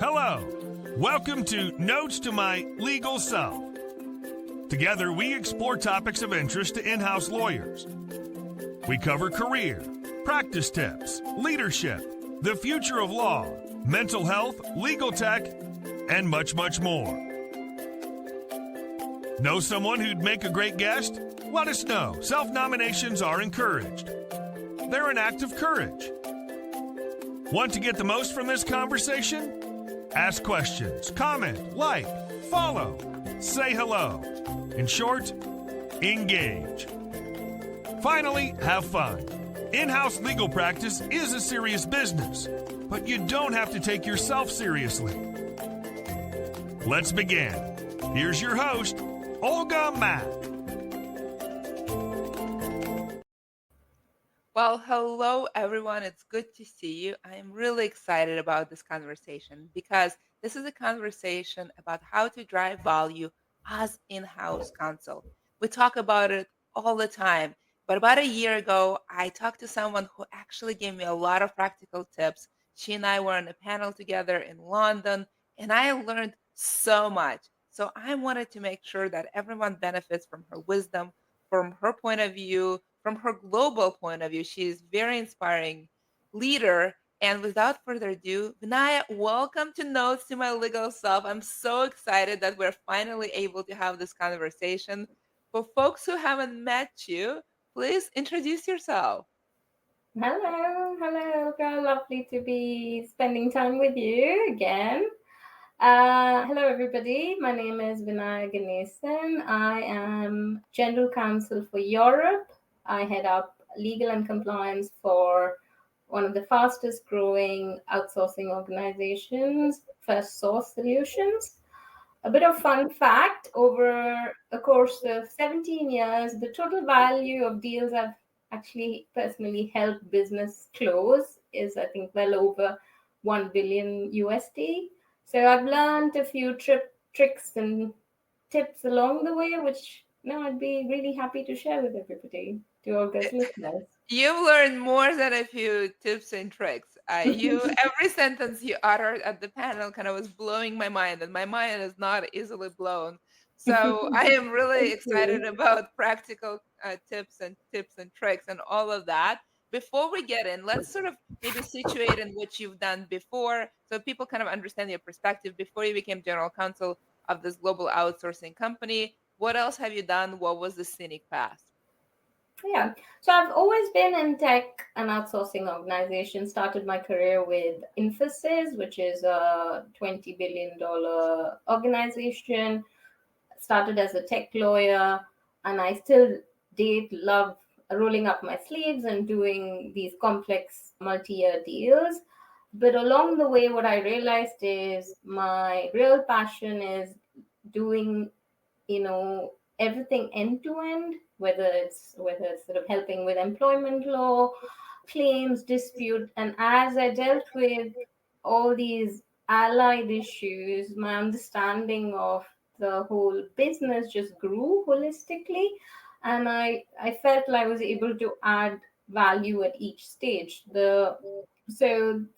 Hello. Welcome to Notes to My Legal Self. Together, we explore topics of interest to in-house lawyers. We cover career, practice tips, leadership, the future of law, mental health, legal tech, and much, much more. Know someone who'd make a great guest? Let us know. Self-nominations are encouraged. They're an act of courage. Want to get the most from this conversation? Ask questions, comment, like, follow, say hello. In short, engage. Finally, have fun. In-house legal practice is a serious business, but you don't have to take yourself seriously. Let's begin. Here's your host, Olga Mack. Well, hello everyone. It's good to see you. I am really excited about this conversation because this is a conversation about how to drive value as in-house counsel. We talk about it all the time, but about a year ago, I talked to someone who actually gave me a lot of practical tips. She and I were on a panel together in London, and I learned so much. So I wanted to make sure that everyone benefits from her wisdom, from her point of view, from her global point of view. She's very inspiring leader. And without further ado, Vinaya, welcome to Notes to My Legal Self. I'm so excited that we're finally able to have this conversation. For folks who haven't met you, please introduce yourself. Hello, Olga. Lovely to be spending time with you again. Hello, everybody. My name is Vinaya Ganesan. I am General Counsel for Europe. I head up legal and compliance for one of the fastest growing outsourcing organizations, Firstsource Solutions. A bit of fun fact, over a course of 17 years, the total value of deals I've actually personally helped business close is, I think, well over 1 billion USD. So I've learned a few tricks and tips along the way, which I'd be really happy to share with everybody, to all Olga's listeners. You've learned more than a few tips and tricks. Every sentence you uttered at the panel kind of was blowing my mind, and my mind is not easily blown. So I am really excited about practical tips and tricks and all of that. Before we get in, let's sort of maybe situate in what you've done before, so people kind of understand your perspective before you became general counsel of this global outsourcing company. What else have you done? What was the scenic past? Yeah, so I've always been in tech and outsourcing organization. Started my career with Infosys, which is a $20 billion organization. Started as a tech lawyer, and I still love rolling up my sleeves and doing these complex multi-year deals. But along the way, what I realized is my real passion is doing, everything end to end, whether it's sort of helping with employment law, claims, dispute. And as I dealt with all these allied issues, my understanding of the whole business just grew holistically. And I felt I was able to add value at each stage. So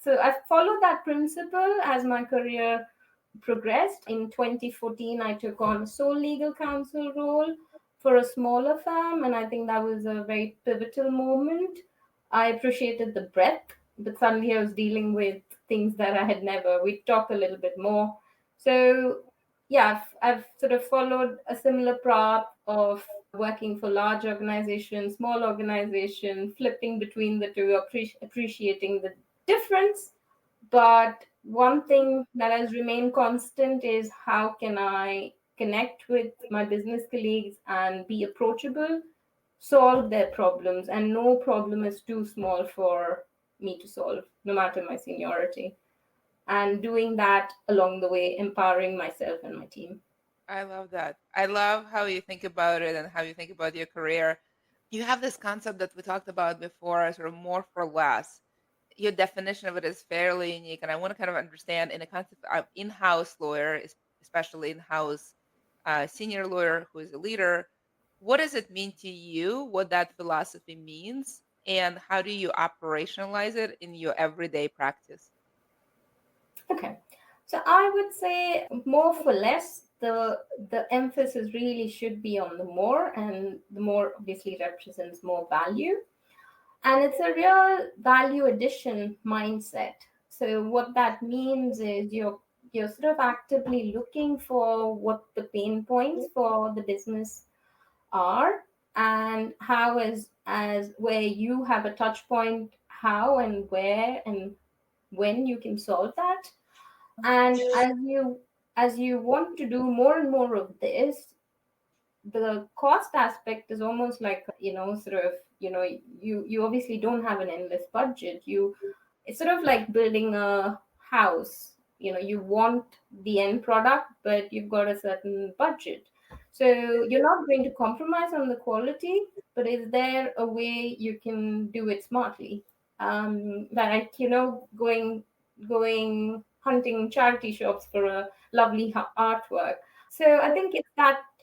I followed that principle as my career progressed. In 2014, I took on a sole legal counsel role for a smaller firm, and I think that was a very pivotal moment. I appreciated the breadth, but suddenly I was dealing with things that I had never. We talk a little bit more. So yeah, I've sort of followed a similar path of working for large organizations, small organizations, flipping between the two, appreciating the difference. But one thing that has remained constant is how can I connect with my business colleagues and be approachable, solve their problems, and no problem is too small for me to solve, no matter my seniority. And doing that along the way, empowering myself and my team. I love that. I love how you think about it and how you think about your career. You have this concept that we talked about before, sort of more for less. Your definition of it is fairly unique, and I want to kind of understand in the concept of in-house lawyer, especially in-house senior lawyer who is a leader. What does it mean to you? What that philosophy means, and how do you operationalize it in your everyday practice? Okay. So I would say more for less. The emphasis really should be on the more, and the more obviously represents more value. And it's a real value addition mindset. So what that means is you're sort of actively looking for what the pain points for the business are, and how as where you have a touch point, how and where and when you can solve that. And as you want to do more and more of this, the cost aspect is almost like, sort of, you obviously don't have an endless budget. It's sort of like building a house. You want the end product, but you've got a certain budget. So you're not going to compromise on the quality, but is there a way you can do it smartly? Like, going hunting charity shops for a lovely artwork. So I think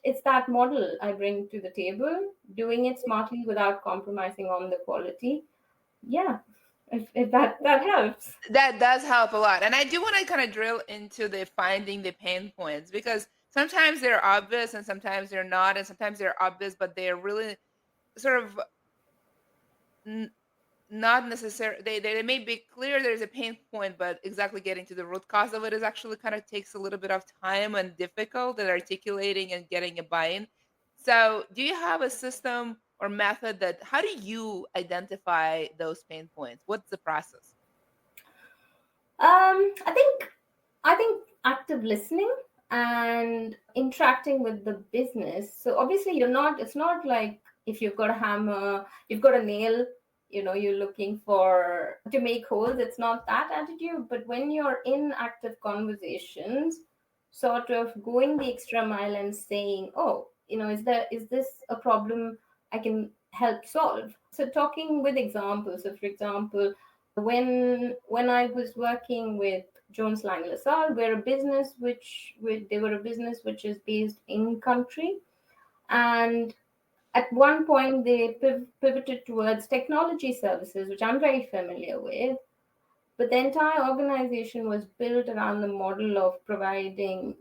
it's that model I bring to the table, doing it smartly without compromising on the quality. Yeah, if that helps. That does help a lot. And I do want to kind of drill into the finding the pain points, because sometimes they're obvious and sometimes they're not, and sometimes they're obvious, but they're really sort of not necessarily, they may be clear there's a pain point, but exactly getting to the root cause of it is actually kind of takes a little bit of time and difficult at articulating and getting a buy-in. So do you have a system or method that, how do you identify those pain points? What's the process? I think active listening and interacting with the business. So obviously it's not like if you've got a hammer, you've got a nail, you're looking for to make holes. It's not that attitude. But when you're in active conversations, sort of going the extra mile and saying, oh, is this a problem I can help solve? So talking with examples. So for example, when I was working with Jones Lang LaSalle, they were a business which is based in country, and at one point they pivoted towards technology services, which I'm very familiar with. But the entire organization was built around the model of providing,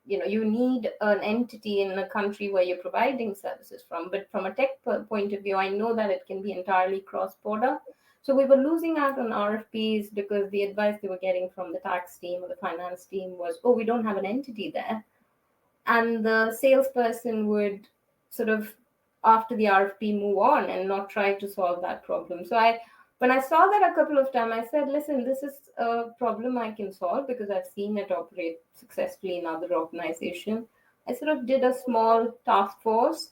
you need an entity in a country where you're providing services from. But from a tech point of view, I know that it can be entirely cross border. So we were losing out on RFPs because the advice they were getting from the tax team or the finance team was, oh, we don't have an entity there. And the salesperson would sort of, after the RFP, move on and not try to solve that problem. So when I saw that a couple of times, I said, listen, this is a problem I can solve because I've seen it operate successfully in other organizations. I sort of did a small task force.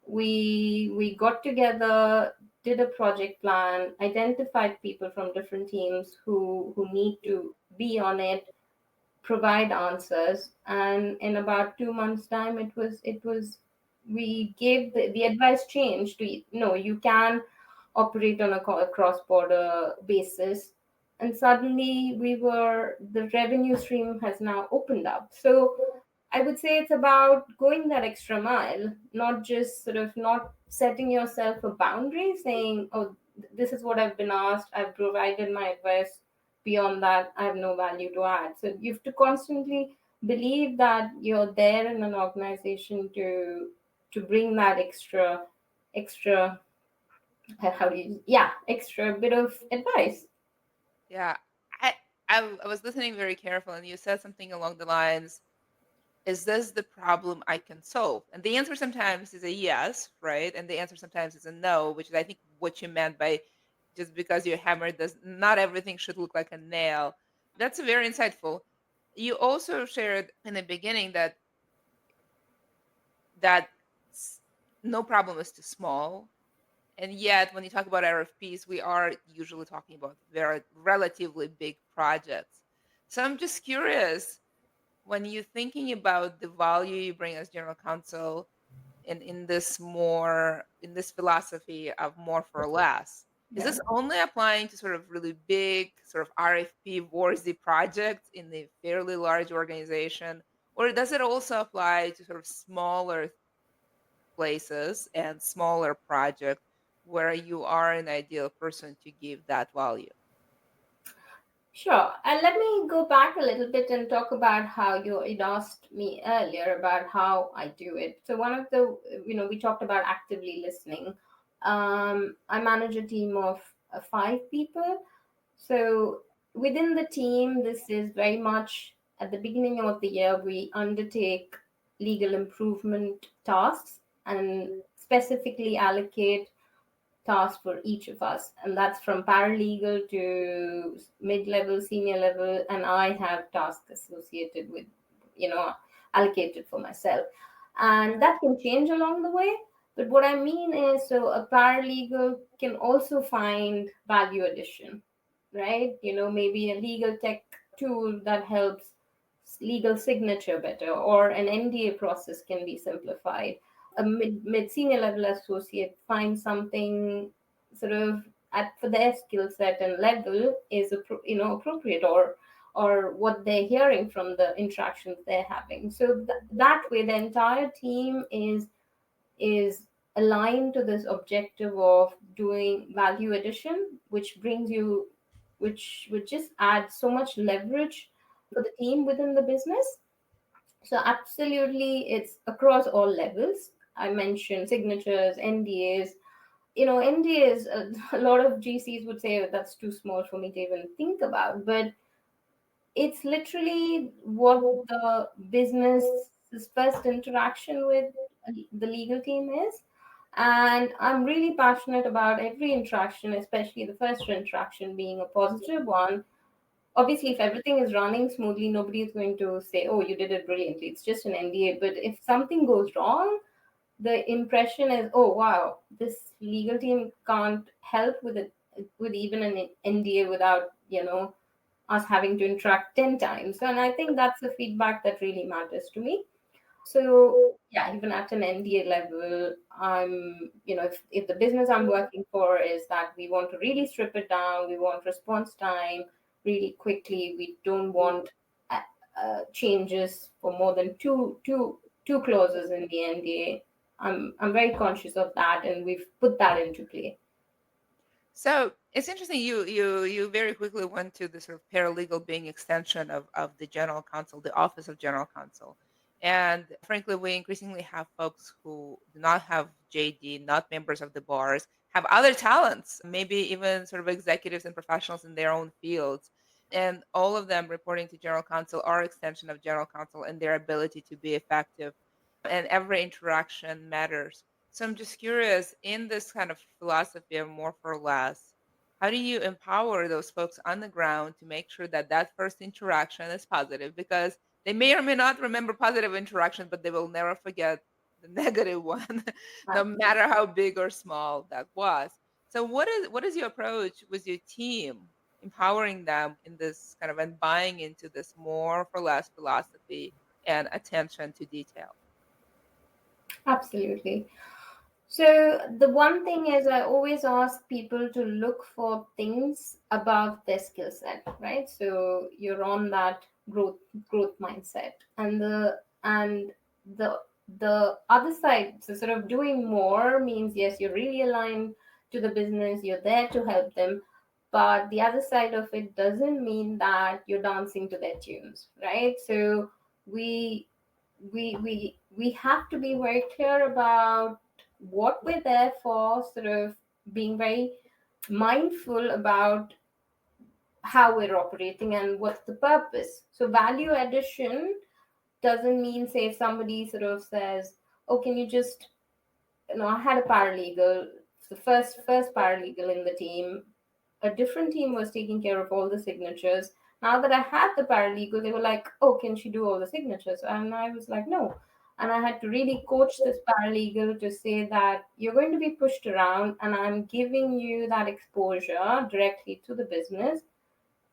We got together, did a project plan, identified people from different teams who need to be on it, provide answers. And in about 2 months time, it was we gave the advice changed to, no, you can operate on a cross border basis. And suddenly the revenue stream has now opened up. So I would say it's about going that extra mile, not just sort of not setting yourself a boundary saying, oh, this is what I've been asked, I've provided my advice. Beyond that, I have no value to add. So you have to constantly believe that you're there in an organization to bring that extra how do you yeah extra bit of advice. Yeah. I, I was listening very carefully, and you said something along the lines, is this the problem I can solve? And the answer sometimes is a yes, right? And the answer sometimes is a no, which is, I think, what you meant by just because you're hammered, does not everything should look like a nail. That's very insightful. You also shared in the beginning that s- no problem is too small. And yet, when you talk about RFPs, we are usually talking about very relatively big projects. So I'm just curious, when you're thinking about the value you bring as general counsel in this philosophy of more for less, is Yeah. this only applying to sort of really big sort of RFP worthy projects in a fairly large organization, or does it also apply to sort of smaller places and smaller projects where you are an ideal person to give that value? Sure. And let me go back a little bit and talk about how you asked me earlier about how I do it. So one of the, we talked about actively listening. I manage a team of 5 people. So within the team, this is very much at the beginning of the year, we undertake legal improvement tasks and specifically allocate task for each of us, and that's from paralegal to mid-level, senior level, and I have tasks associated with, allocated for myself, and that can change along the way. But what I mean is, so a paralegal can also find value addition, right? Maybe a legal tech tool that helps legal signature better, or an NDA process can be simplified. A mid senior level associate finds something sort of at for their skill set and level is appropriate, or what they're hearing from the interactions they're having. So that way the entire team is aligned to this objective of doing value addition, which brings you which would just add so much leverage for the team within the business. So absolutely, it's across all levels. I mentioned signatures, NDAs. NDAs, a lot of GCs would say, "Oh, that's too small for me to even think about." But it's literally what the business's first interaction with the legal team is. And I'm really passionate about every interaction, especially the first interaction being a positive one. Obviously, if everything is running smoothly, nobody is going to say, "Oh, you did it brilliantly." It's just an NDA. But if something goes wrong, the impression is, "Oh, wow, this legal team can't help with it, with even an NDA without, us having to interact 10 times." And I think that's the feedback that really matters to me. So yeah, even at an NDA level, if the business I'm working for is that we want to really strip it down, we want response time really quickly, we don't want changes for more than two clauses in the NDA. I'm very conscious of that, and we've put that into play. So it's interesting. You very quickly went to the sort of paralegal being extension of the general counsel, the office of general counsel. And frankly, we increasingly have folks who do not have JD, not members of the bars, have other talents, maybe even sort of executives and professionals in their own fields. And all of them reporting to general counsel are extension of general counsel and their ability to be effective. And every interaction matters. So I'm just curious, in this kind of philosophy of more for less, how do you empower those folks on the ground to make sure that that first interaction is positive? Because they may or may not remember positive interactions, but they will never forget the negative one, no matter how big or small that was. So what is your approach with your team, empowering them in this kind of and buying into this more for less philosophy and attention to detail? Absolutely. So the one thing is, I always ask people to look for things above their skill set, right? So you're on that growth mindset, and the other side. So sort of doing more means, yes, you're really aligned to the business, you're there to help them, but the other side of it doesn't mean that you're dancing to their tunes, right? So we we have to be very clear about what we're there for, sort of being very mindful about how we're operating and what's the purpose. So value addition doesn't mean, say, if somebody sort of says, "Oh, can you just," I had a paralegal, the first paralegal in the team. A different team was taking care of all the signatures. Now that I had the paralegal, they were like, "Oh, can she do all the signatures?" And I was like, "No." And I had to really coach this paralegal to say that you're going to be pushed around, and I'm giving you that exposure directly to the business,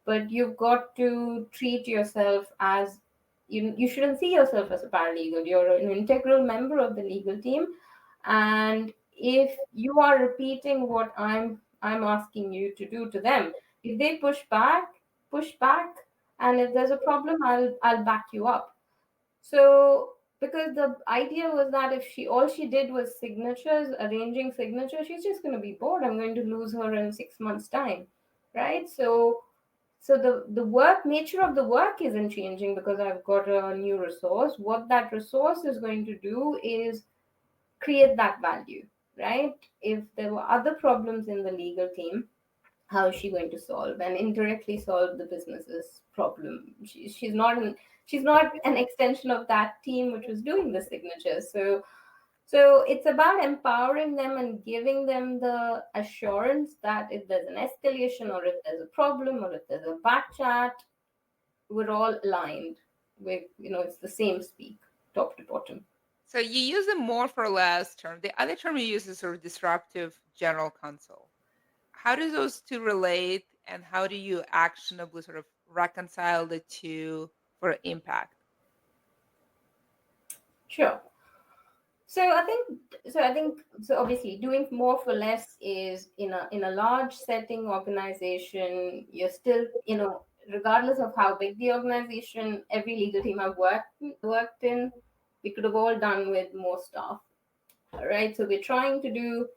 but you've got to treat yourself as, you shouldn't see yourself as a paralegal. You're an integral member of the legal team, and if you are repeating what I'm asking you to do to them, if they push back, and if there's a problem, I'll back you up. So because the idea was that if she all she did was signatures, arranging signatures, she's just going to be bored. I'm going to lose her in 6 months time, right? So So the work nature of the work isn't changing because I've got a new resource. What that resource is going to do is create that value, right? If there were other problems in the legal team, how is she going to solve and indirectly solve the business's problem? She's not an extension of that team which was doing the signatures. So it's about empowering them and giving them the assurance that if there's an escalation or if there's a problem or if there's a back chat, we're all aligned with, it's the same speak, top to bottom. So you use the more for less term. The other term you use is sort of disruptive general counsel. How do those two relate, and how do you actionably sort of reconcile the two for impact? Sure. So obviously doing more for less is in a large setting organization. You're still, regardless of how big the organization, every legal team I've worked in, we could have all done with more staff. Right. So we're trying to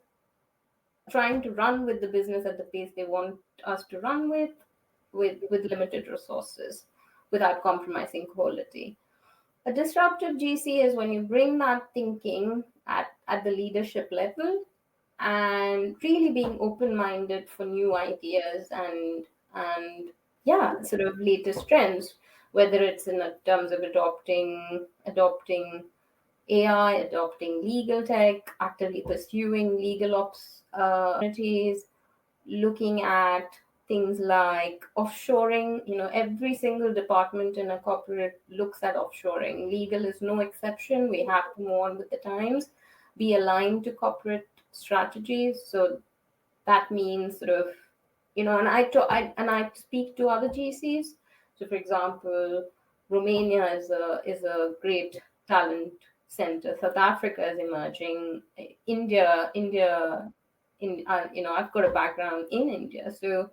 run with the business at the pace they want us to run with limited resources without compromising quality. A disruptive GC is when you bring that thinking at the leadership level and really being open-minded for new ideas and yeah, sort of latest trends, whether it's in terms of adopting AI, adopting legal tech, actively pursuing legal ops opportunities, looking at things like offshoring. Every single department in a corporate looks at offshoring. Legal is no exception. We have to move on with the times, be aligned to corporate strategies. So that means sort of, I speak to other GCs. So, for example, Romania is a great talent center. South Africa is emerging. India, I've got a background in India. So,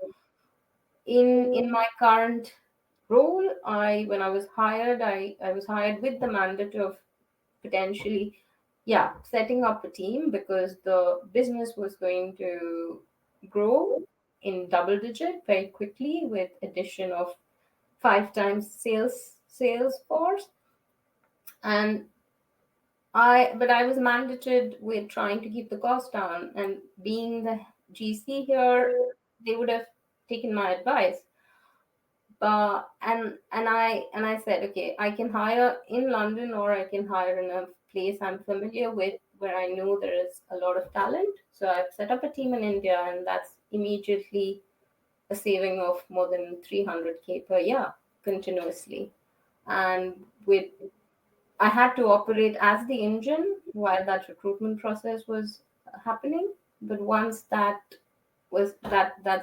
in my current role, when I was hired, I was hired with the mandate of potentially, yeah, setting up a team because the business was going to grow in double digit very quickly with addition of 5 times sales force. And but I was mandated with trying to keep the cost down, and being the GC here, they would have taken my advice. But and I said, okay, I can hire in London or I can hire in a place I'm familiar with where I know there is a lot of talent. So I've set up a team in India, and that's immediately a saving of more than 300K per year continuously. And I had to operate as the engine while that recruitment process was happening. But once that's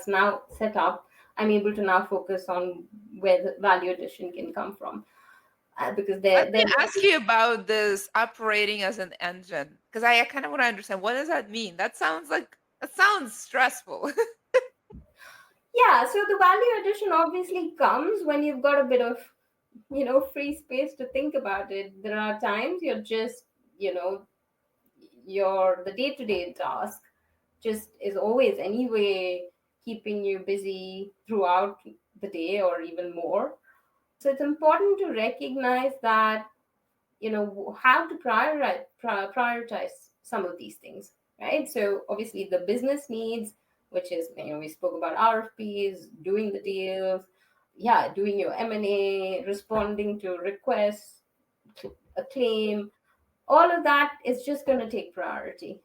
now set up, I'm able to now focus on where the value addition can come from. Because Let me they're ask you about this operating as an engine, because I kind of want to understand, what does that mean? That sounds stressful. Yeah, so the value addition obviously comes when you've got a bit of, free space to think about it. There are times you're just, the day-to-day task just is always anyway keeping you busy throughout the day or even more. So it's important to recognize that, how to prioritize some of these things, right? So obviously the business needs, which is, we spoke about RFPs, doing the deals, yeah, doing your M&A, responding to requests, a claim, all of that is just going to take priority.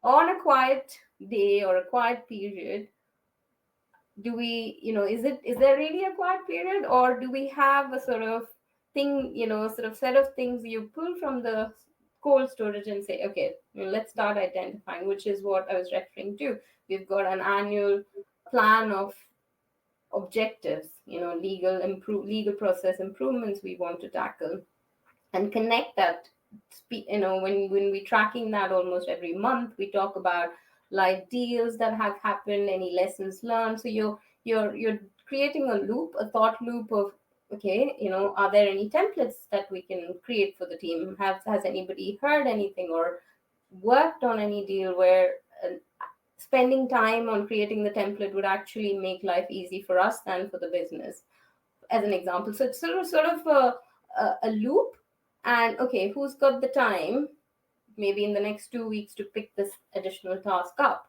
On a quiet day or a quiet period, do we, is there really a quiet period, or do we have a sort of thing, sort of set of things you pull from the cold storage and say, okay, let's start identifying, which is what I was referring to. We've got an annual plan of objectives, legal process improvements we want to tackle, and connect that. When we're tracking that almost every month, we talk about live deals that have happened, any lessons learned. So you're creating a thought loop of, okay, are there any templates that we can create for the team? Has anybody heard anything or worked on any deal where spending time on creating the template would actually make life easy for us and for the business, as an example. So it's sort of a loop. And okay, who's got the time maybe in the next 2 weeks to pick this additional task up?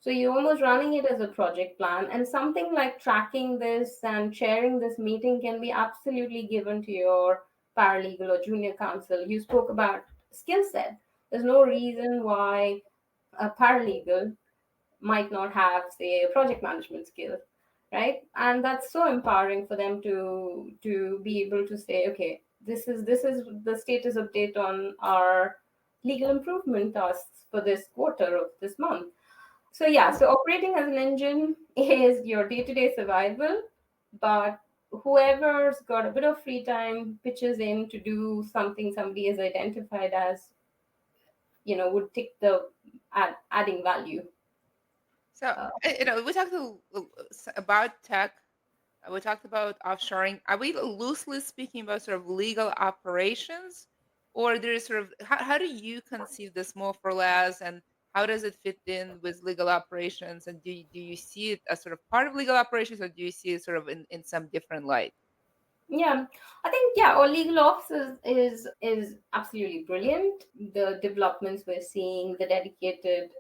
So you're almost running it as a project plan, and something like tracking this and sharing this meeting can be absolutely given to your paralegal or junior counsel. You spoke about skill set. There's no reason why a paralegal might not have, say, a project management skill, right? And that's so empowering for them to be able to say, okay, this is the status update on our legal improvement tasks for this quarter of this month. So yeah, so operating as an engine is your day-to-day survival, but whoever's got a bit of free time pitches in to do something somebody has identified as, would tick the adding value. So, we talked about tech. We talked about offshoring. Are we loosely speaking about sort of legal operations, or there is sort of how do you conceive this more for less, and how does it fit in with legal operations? And do you see it as sort of part of legal operations, or do you see it sort of in some different light? Yeah, I think our legal ops is absolutely brilliant. The developments we're seeing, the dedicated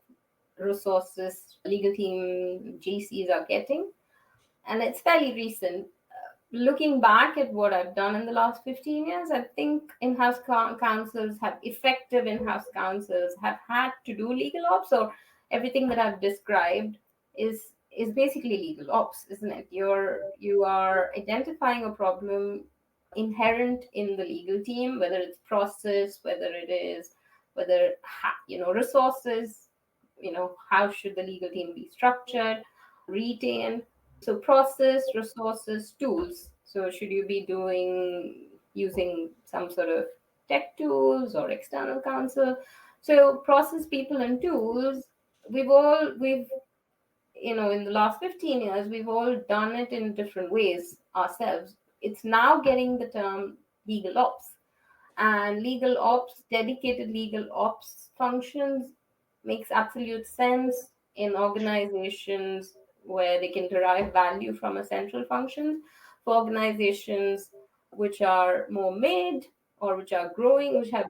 resources legal team GCs are getting, and it's fairly recent. Looking back at what I've done in the last 15 years, I think effective in-house counsels have had to do legal ops. So everything that I've described is basically legal ops, isn't it? You are identifying a problem inherent in the legal team, whether it's process, resources, how should the legal team be structured, retain. So process, resources, tools. So should you be using some sort of tech tools or external counsel? So process, people, and tools. We've in the last 15 years, we've all done it in different ways ourselves. It's now getting the term legal ops, and legal ops, dedicated legal ops functions makes absolute sense in organizations where they can derive value from a central function. For organizations which are more made or which are growing, which have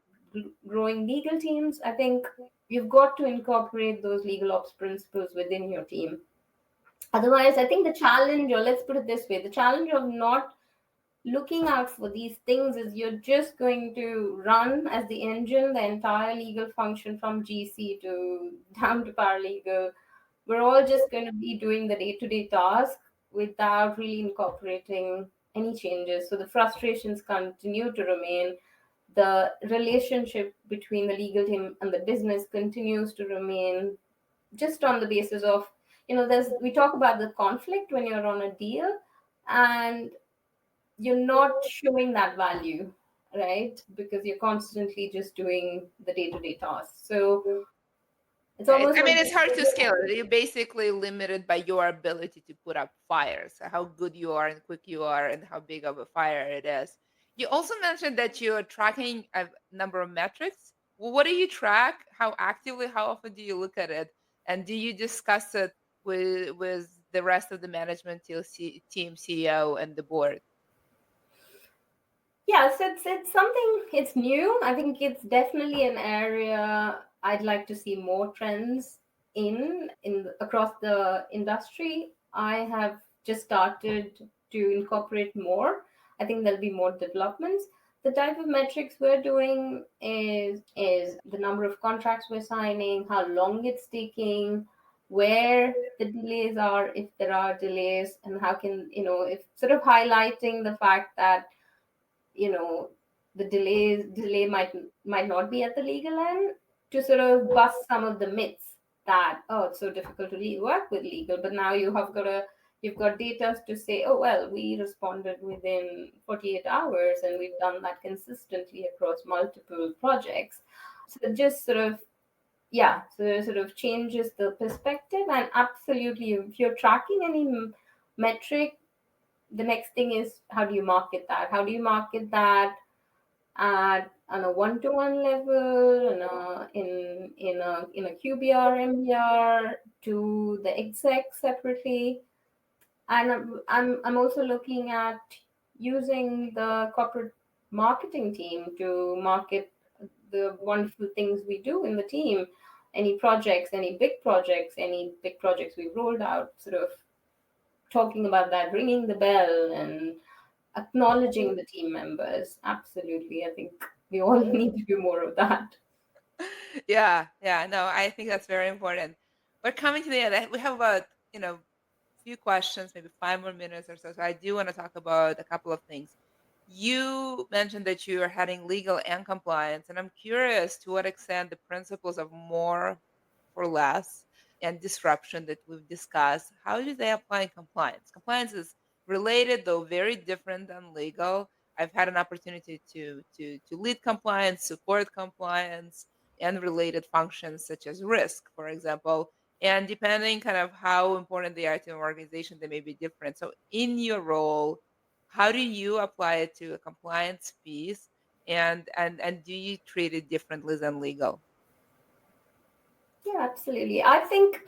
growing legal teams, I think you've got to incorporate those legal ops principles within your team. Otherwise, I think the challenge, or let's put it this way, the challenge of not looking out for these things is you're just going to run as the engine the entire legal function from GC to down to paralegal. We're all just going to be doing the day-to-day task without really incorporating any changes. So the frustrations continue to remain. The relationship between the legal team and the business continues to remain just on the basis of, we talk about the conflict when you're on a deal, and you're not showing that value, right? Because you're constantly just doing the day-to-day tasks. So it's almost like It's hard to scale it. You're basically limited by your ability to put up fires, how good you are and quick you are, and how big of a fire it is. You also mentioned that you're tracking a number of metrics. Well, what do you track? How actively? How often do you look at it? And do you discuss it with the rest of the management team, CEO, and the board? yeah, so it's something, it's new. I think it's definitely an area I'd like to see more trends in across the industry. I have just started to incorporate more. I think there'll be more developments. The type of metrics we're doing is the number of contracts we're signing, how long it's taking, where the delays are, if there are delays, and how can, if sort of highlighting the fact that, the delay might not be at the legal end, to sort of bust some of the myths that, oh, it's so difficult to work with legal, but now you've got data to say, oh, well, we responded within 48 hours and we've done that consistently across multiple projects. So it just sort of, so it sort of changes the perspective. And absolutely, if you're tracking any metric, the next thing is, how do you market that? on a one-to-one level, in a QBR, MBR, to the exec separately. And I'm also looking at using the corporate marketing team to market the wonderful things we do in the team. Any projects, any big projects we've rolled out, sort of talking about that, ringing the bell, and acknowledging the team members. Absolutely. I think we all need to do more of that. Yeah, no, I think that's very important. We're coming to the end. We have about, few questions, maybe 5 more minutes or so. So I do want to talk about a couple of things. You mentioned that you are heading legal and compliance, and I'm curious to what extent the principles of more for less and disruption that we've discussed, how do they apply in compliance? Compliance is related, though very different than legal. I've had an opportunity to lead compliance, support compliance, and related functions such as risk, for example. And depending kind of how important they are to an organization, they may be different. So in your role, how do you apply it to a compliance piece? And do you treat it differently than legal? Yeah, absolutely. I think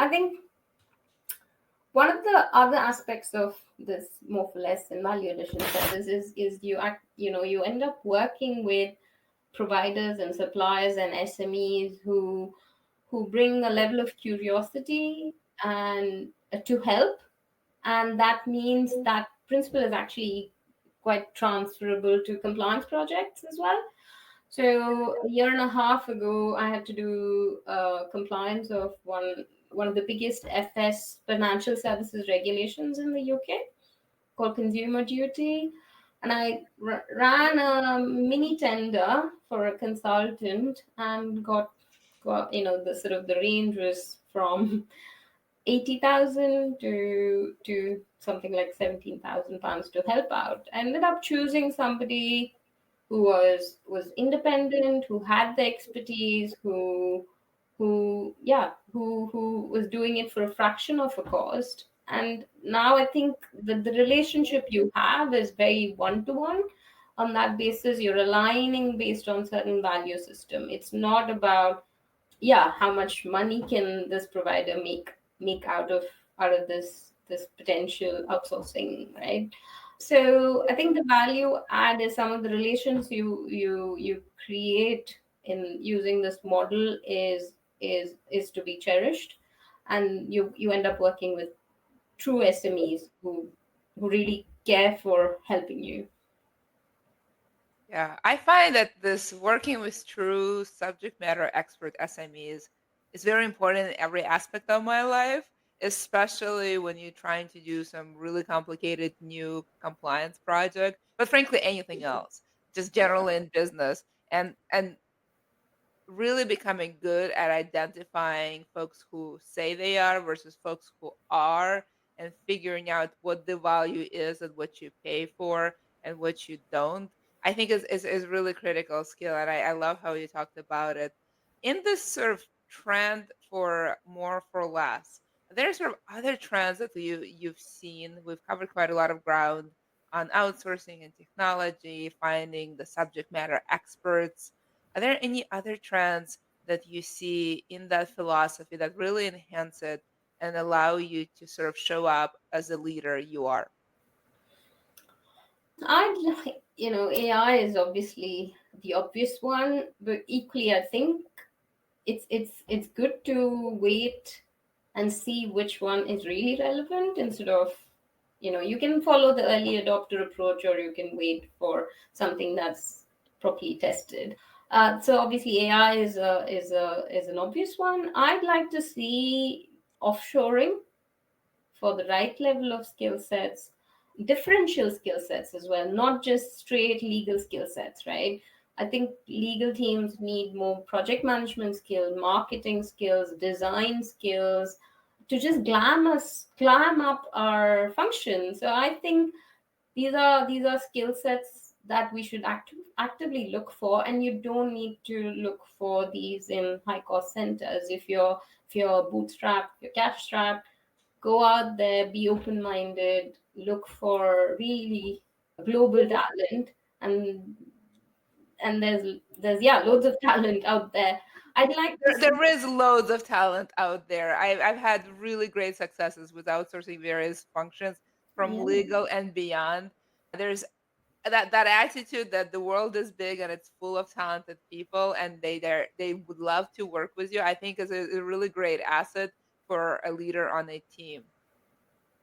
one of the other aspects of this more for less and value addition service is you end up working with providers and suppliers and SMEs who bring a level of curiosity and to help, and that means that principle is actually quite transferable to compliance projects as well. So a year and a half ago, I had to do compliance of one of the biggest FS financial services regulations in the UK, called Consumer Duty, and I ran a mini tender for a consultant and got the sort of the range was from 80,000 to something like 17,000 pounds to help out. I ended up choosing somebody who was independent, who had the expertise, who was doing it for a fraction of a cost. And now I think that the relationship you have is very one to one. On that basis, you're aligning based on certain value system. It's not about, yeah, how much money can this provider make out of this potential outsourcing, right? So I think the value add is some of the relations you create in using this model is to be cherished, and you end up working with true SMEs who really care for helping you. Yeah, I find that this working with true subject matter expert SMEs is very important in every aspect of my life, especially when you're trying to do some really complicated new compliance project, but frankly anything else, just generally in business. And really becoming good at identifying folks who say they are versus folks who are, and figuring out what the value is and what you pay for and what you don't, I think is really critical skill. And I love how you talked about it. In this sort of trend for more for less, there are sort of other trends that you've seen. We've covered quite a lot of ground on outsourcing and technology, finding the subject matter experts. Are there any other trends that you see in that philosophy that really enhance it and allow you to sort of show up as a leader you are? I'd like, AI is obviously the obvious one, but equally, I think it's good to wait and see which one is really relevant instead of, you can follow the early adopter approach, or you can wait for something that's properly tested. So obviously, AI is an obvious one. I'd like to see offshoring for the right level of skill sets, differential skill sets as well, not just straight legal skill sets, right? I think legal teams need more project management skills, marketing skills, design skills to just glam up our function. So I think these are skill sets that we should actively look for, and you don't need to look for these in high cost centers. If you're bootstrapped, if you're cash strapped, go out there, be open minded, look for really global talent, and and there's yeah, loads of talent out there. I'd like to see. There is loads of talent out there. I've had really great successes with outsourcing various functions from Yeah. legal and beyond. There's that attitude that the world is big and it's full of talented people, and they would love to work with you. I think is a really great asset for a leader on a team.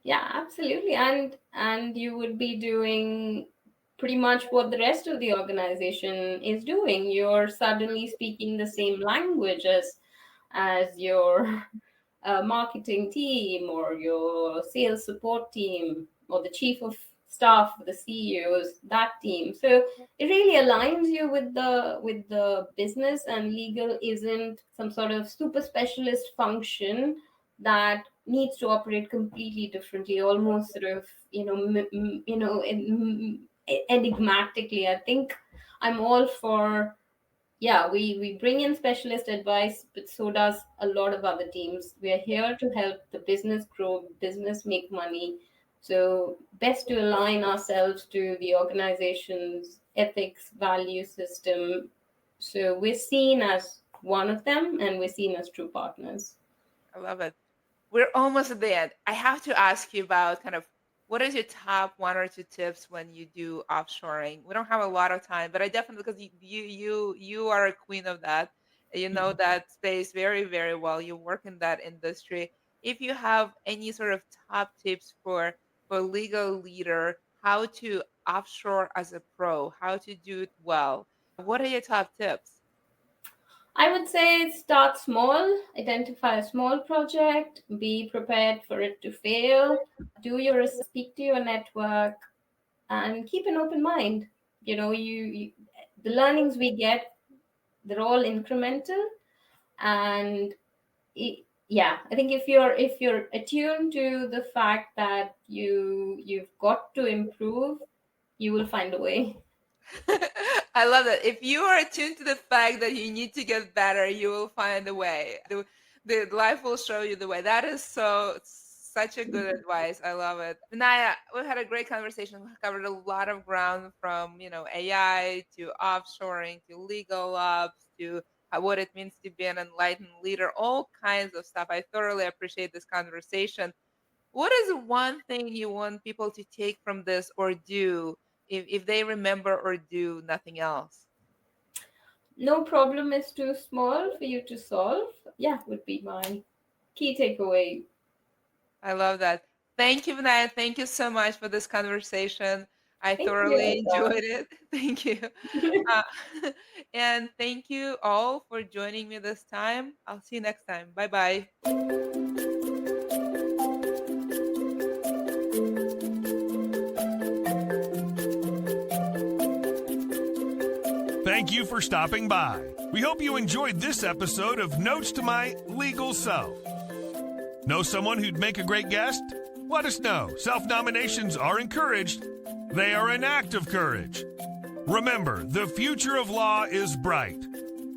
Yeah, absolutely. And you would be doing pretty much what the rest of the organization is doing. You're suddenly speaking the same language as your marketing team or your sales support team or the chief of staff, the CEOs, that team. So it really aligns you with the business, and legal isn't some sort of super specialist function that needs to operate completely differently, almost sort of enigmatically. I think I'm all for, yeah, we bring in specialist advice, but so does a lot of other teams. We are here to help the business grow, business make money. So best to align ourselves to the organization's ethics value system, so we're seen as one of them and we're seen as true partners. I love it. We're almost at the end. I have to ask you about kind of what is your top one or two tips when you do offshoring? We don't have a lot of time, but I definitely, because you are a queen of that. You know that space very, very well. You work in that industry. If you have any sort of top tips for legal leader, how to offshore as a pro, how to do it well, what are your top tips? I would say start small, identify a small project, be prepared for it to fail, do your research, speak to your network, and keep an open mind. You the learnings we get, they're all incremental, and yeah, I think if you're attuned to the fact that you've got to improve, you will find a way. I love that. If you are attuned to the fact that you need to get better, you will find a way. The life will show you the way. That is such a good advice. I love it. Vinaya, we've had a great conversation. We've covered a lot of ground from, AI to offshoring to legal ops to what it means to be an enlightened leader, all kinds of stuff. I thoroughly appreciate this conversation. What is one thing you want people to take from this or do if they remember or do nothing else? No problem is too small for you to solve. Yeah, would be my key takeaway. I love that. Thank you, Vinaya. Thank you so much for this conversation. I Thank you, thoroughly Olga. enjoyed it. Thank you. Uh, and thank you all for joining me this time. I'll see you next time. Bye bye. Thank you for stopping by. We hope you enjoyed this episode of Notes to My Legal Self. Know someone who'd make a great guest? Let us know. Self-nominations are encouraged. They are an act of courage. Remember, the future of law is bright.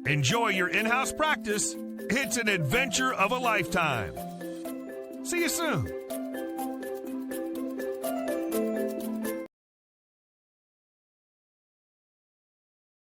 Enjoy your in-house practice. It's an adventure of a lifetime. See you soon.